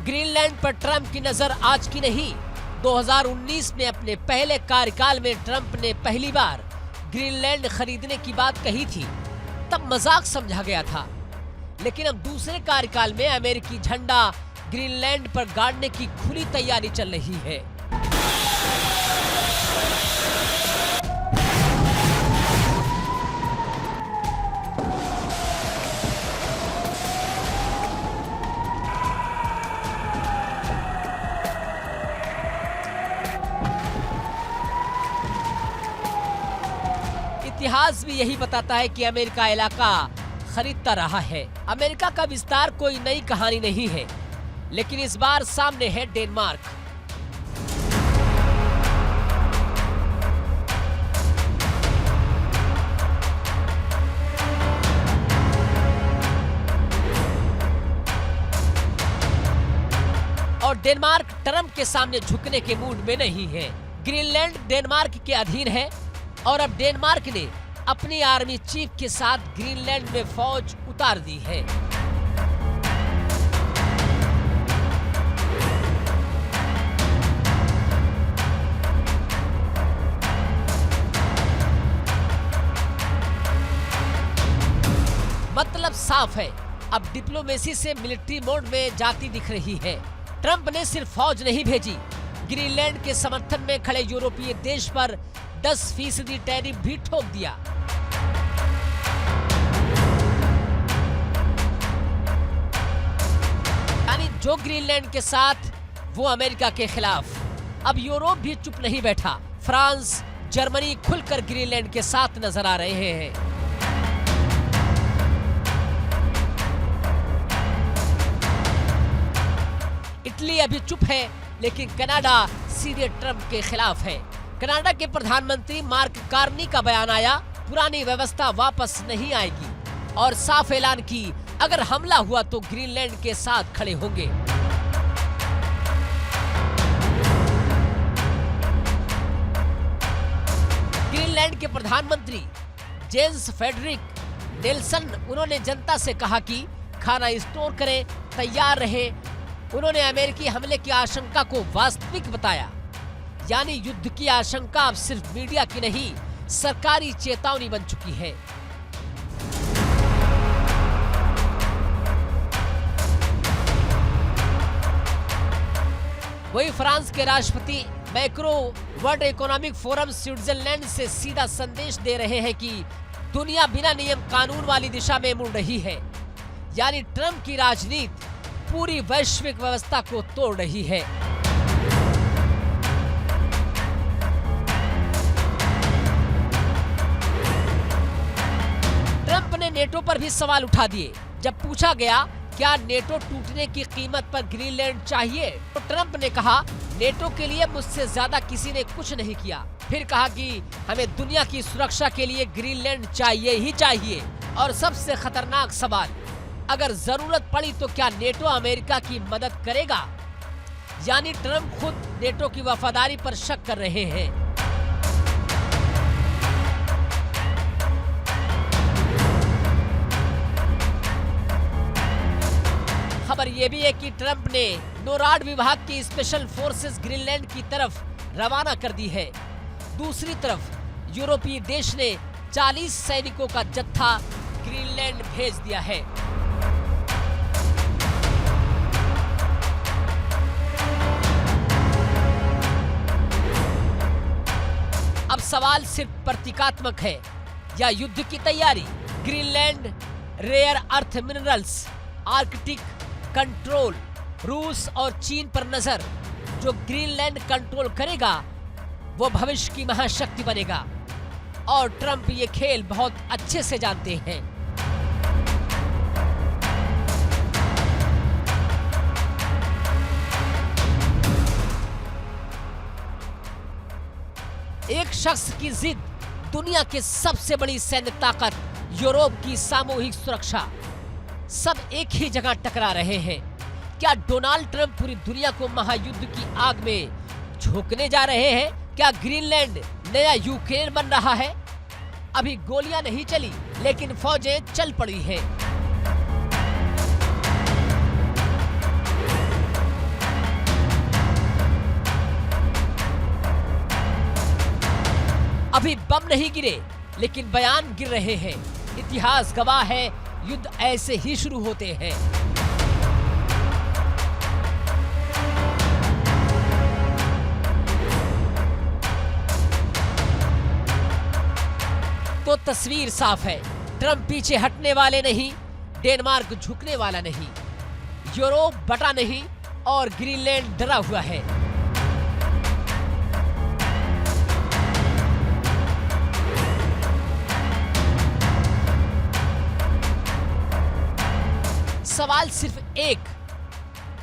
ग्रीनलैंड पर ट्रंप की नजर आज की नहीं, 2019 में अपने पहले कार्यकाल में ट्रंप ने पहली बार ग्रीनलैंड खरीदने की बात कही थी। तब मजाक समझा गया था, लेकिन अब दूसरे कार्यकाल में अमेरिकी झंडा ग्रीनलैंड पर गाड़ने की खुली तैयारी चल रही है। इतिहास भी यही बताता है कि अमेरिका इलाका खरीदता रहा है। अमेरिका का विस्तार कोई नई कहानी नहीं है, लेकिन इस बार सामने है डेनमार्क। और डेनमार्क ट्रंप के सामने झुकने के मूड में नहीं है। ग्रीनलैंड डेनमार्क के अधीन है और अब डेनमार्क ने अपनी आर्मी चीफ के साथ ग्रीनलैंड में फौज उतार दी है। मतलब साफ है, अब डिप्लोमेसी से मिलिट्री मोड में जाती दिख रही है। ट्रंप ने सिर्फ फौज नहीं भेजी, ग्रीनलैंड के समर्थन में खड़े यूरोपीय देश पर 10% टैरिफ भी ठोक दिया। यानी जो ग्रीनलैंड के साथ वो अमेरिका के खिलाफ। अब यूरोप भी चुप नहीं बैठा। फ्रांस, जर्मनी खुलकर ग्रीनलैंड के साथ नजर आ रहे हैं। इटली अभी चुप है, लेकिन कनाडा सीधे ट्रंप के खिलाफ है। कनाडा के प्रधानमंत्री मार्क कार्नी का बयान आया, पुरानी व्यवस्था वापस नहीं आएगी, और साफ ऐलान की अगर हमला हुआ तो ग्रीनलैंड के साथ खड़े होंगे। ग्रीनलैंड के प्रधानमंत्री जेन्स फ्रेडरिक नेल्सन, उन्होंने जनता से कहा कि खाना स्टोर करें, तैयार रहे। उन्होंने अमेरिकी हमले की आशंका को वास्तविक बताया, यानी युद्ध की आशंका अब सिर्फ मीडिया की नहीं, सरकारी चेतावनी बन चुकी है। वही फ्रांस के राष्ट्रपति macro world economic forum Switzerland से सीधा संदेश दे रहे हैं कि दुनिया बिना नियम कानून वाली दिशा में मुड़ रही है, यानी ट्रंप की राजनीति पूरी वैश्विक व्यवस्था को तोड़ रही है। ट्रंप ने नेटो पर भी सवाल उठा दिए। जब पूछा गया क्या नेटो टूटने की कीमत पर ग्रीनलैंड चाहिए, तो ट्रंप ने कहा नेटो के लिए मुझसे ज्यादा किसी ने कुछ नहीं किया। फिर कहा कि हमें दुनिया की सुरक्षा के लिए ग्रीनलैंड चाहिए ही चाहिए। और सबसे खतरनाक सवाल, अगर जरूरत पड़ी तो क्या नेटो अमेरिका की मदद करेगा? यानी ट्रंप खुद नेटो की वफादारी पर शक कर रहे हैं। खबर यह भी है कि ट्रंप ने नोराड विभाग की स्पेशल फोर्सेस ग्रीनलैंड की तरफ रवाना कर दी है। दूसरी तरफ यूरोपीय देश ने 40 सैनिकों का जत्था ग्रीनलैंड भेज दिया है। अब सवाल सिर्फ प्रतीकात्मक है या युद्ध की तैयारी? Greenland rare earth minerals, Arctic control, रूस और चीन पर नजर। जो ग्रीनलैंड कंट्रोल करेगा वो भविष्य की महाशक्ति बनेगा, और ट्रंप ये खेल बहुत अच्छे से जानते हैं। एक शख्स की जिद, दुनिया की सबसे बड़ी सैन्य ताकत, यूरोप की सामूहिक सुरक्षा, सब एक ही जगह टकरा रहे हैं। क्या डोनाल्ड ट्रंप पूरी दुनिया को महायुद्ध की आग में झोंकने जा रहे हैं? क्या ग्रीनलैंड नया यूक्रेन बन रहा है? अभी गोलियां नहीं चली, लेकिन फौजें चल पड़ी हैं। अभी बम नहीं गिरे, लेकिन बयान गिर रहे हैं। इतिहास गवाह है, युद्ध ऐसे ही शुरू होते हैं। तो तस्वीर साफ है, ट्रंप पीछे हटने वाले नहीं, डेनमार्क झुकने वाला नहीं, यूरोप बटा नहीं और ग्रीनलैंड डरा हुआ है। सवाल सिर्फ एक,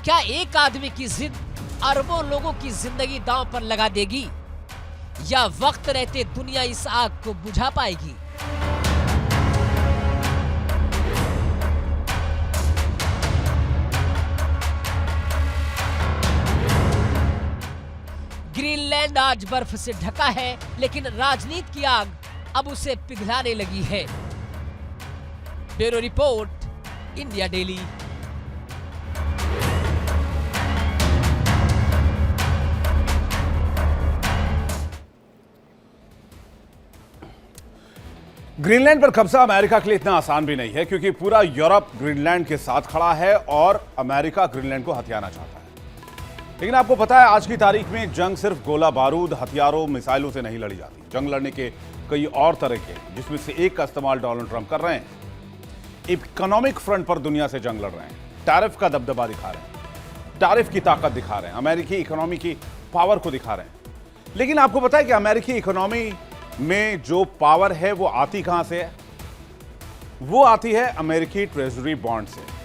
क्या एक आदमी की जिद अरबों लोगों की जिंदगी दांव पर लगा देगी, या वक्त रहते दुनिया इस आग को बुझा पाएगी? ग्रीनलैंड आज बर्फ से ढका है, लेकिन राजनीति की आग अब उसे पिघलाने लगी है। Bureau report, India daily. Greenland पर कब्जा अमेरिका के लिए इतना आसान भी नहीं है, क्योंकि पूरा यूरोप ग्रीनलैंड के साथ खड़ा है और अमेरिका ग्रीनलैंड को हथियाना चाहता है। लेकिन आपको पता है, आज की तारीख में जंग सिर्फ गोला बारूद, हथियारों, मिसाइलों से नहीं लड़ी जाती। जंग लड़ने के कई और तरीके, जिसमें से एक का इस्तेमाल डोनाल्ड ट्रंप कर रहे हैं। इकोनॉमिक फ्रंट पर दुनिया से जंग लड़ रहे हैं, टैरिफ का दबदबा दिखा रहे हैं, टैरिफ की ताकत दिखा रहे हैं, अमेरिकी इकोनॉमी की पावर को दिखा रहे हैं। लेकिन आपको पता है कि अमेरिकी इकोनॉमी में जो पावर है वो आती कहां से है? वो आती है अमेरिकी ट्रेजरी बॉन्ड से।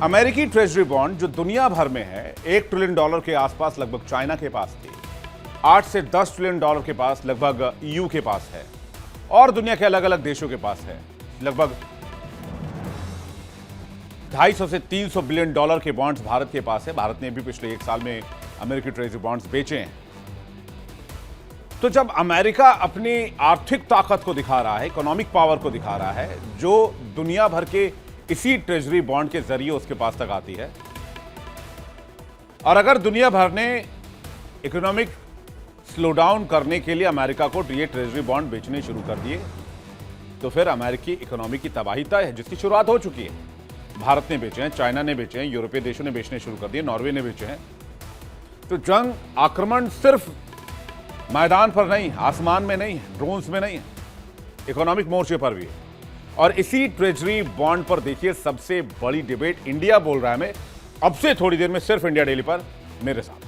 अमेरिकी ट्रेजरी बॉन्ड जो दुनिया भर में है, $1 ट्रिलियन के आसपास लगभग चाइना के पास थी, 8 से 10 ट्रिलियन डॉलर के पास लगभग ईयू के पास है, और दुनिया के अलग अलग देशों के पास है। लगभग 250 से 300 बिलियन डॉलर के बॉन्ड्स भारत के पास है। भारत ने भी पिछले 1 साल में अमेरिकी ट्रेजरी बॉन्ड्स बेचे हैं। तो जब अमेरिका अपनी आर्थिक ताकत को दिखा रहा है, इकोनॉमिक पावर को दिखा रहा है, जो दुनिया भर के इसी ट्रेजरी बॉन्ड के जरिए उसके पास तक आती है, और अगर दुनिया भर ने इकोनॉमिक स्लो डाउन करने के लिए अमेरिका को ये ट्रेजरी बॉन्ड बेचने शुरू कर दिए, तो फिर अमेरिकी इकोनॉमी की तबाही तय है, जिसकी शुरुआत हो चुकी है। भारत ने बेचे हैं, चाइना ने बेचे हैं, यूरोपीय देशों ने बेचने शुरू कर दिए, नॉर्वे ने बेचे हैं। तो जंग आक्रमण सिर्फ मैदान पर नहीं, आसमान में नहीं है, ड्रोन्स में नहीं है, इकोनॉमिक मोर्चे पर भी है। और इसी ट्रेजरी बॉन्ड पर देखिए सबसे बड़ी डिबेट इंडिया बोल रहा है। मैं अब से थोड़ी देर में सिर्फ इंडिया डेली पर मेरे साथ।